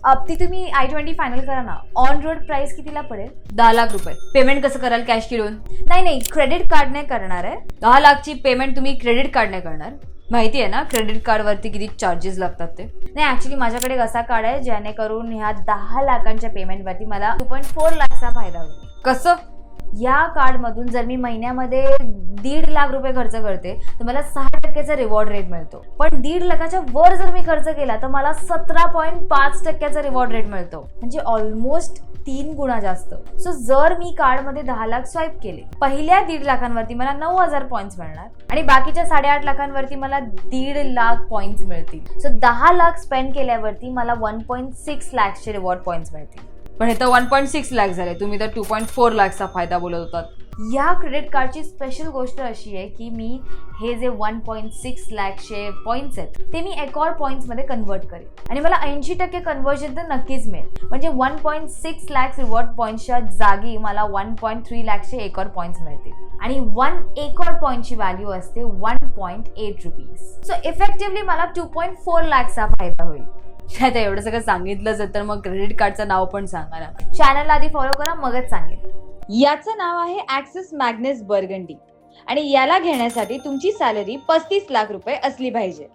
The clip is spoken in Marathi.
ती तुम्ही i20 फायनल करा ना. ऑन रोड प्राइस कितीला पडेल? 10 लाख रुपये. पेमेंट कसं कराल? कॅश घेऊन? नाही, क्रेडिट कार्डने करणार आहे. 10 लाखची पेमेंट तुम्ही क्रेडिट कार्डने करणार? माहिती आहे ना क्रेडिट कार्डवरती किती चार्जेस लागतात ते? नाही, ऍक्च्युली माझ्याकडे असा कार्ड आहे जेणेकरून ह्या 10 लाखांच्या पेमेंटवरती मला 2.4 लाखचा फायदा होईल. कसं? या कार्डमधून जर मी महिन्यामध्ये 1.5 लाख रुपये खर्च करते तर मला 6% रिवॉर्ड रेट मिळतो. पण 1.5 लाखाच्या वर जर मी खर्च केला तर मला 17.5% रिवॉर्ड रेट मिळतो, म्हणजे ऑलमोस्ट 3 गुणा जास्त. सो जर मी कार्डमध्ये 10 लाख स्वाईप केले, पहिल्या 1.5 लाखांवरती मला 9,000 पॉईंट्स मिळणार आणि बाकीच्या 8.5 लाखांवरती मला 1.5 लाख पॉईंट्स मिळतील. सो 10 लाख स्पेंड केल्यावरती मला 1.6 लाखचे रिवॉर्ड पॉईंट्स मिळतील. पण हे तर 1.6 लाख झाले, तुम्ही तर 2.4 लाखचा फायदा बोलत होतात. या क्रेडिट कार्डची स्पेशल गोष्ट अशी आहे की मी हे जे 1.6 लाखचे पॉईंट्स आहेत ते मी एकॉर पॉईंट्समध्ये कन्वर्ट करेन आणि मला 80% कन्वर्जन तर नक्कीच मिळेल. म्हणजे 1.6 लाख रिवॉर्ड पॉईंट्सच्या जागी मला 1.3 लाखचे एकॉर पॉईंट्स मिळतील आणि 1 एकॉर पॉईंटची व्हॅल्यू असते 1.8 रुपीज. सो इफेक्टिव्हली मला 2.4 लाखचा फायदा होईल. आता एवढं सगळं सांगितलंच आहे तर मग क्रेडिट कार्डचं नाव पण सांगा ना. चॅनलला आधी फॉलो करा, मगच सांगेन. याचं नाव आहे ॲक्सिस मॅग्नेस बर्गंडी आणि याला घेण्यासाठी तुमची सॅलरी 35 लाख रुपये असली पाहिजे.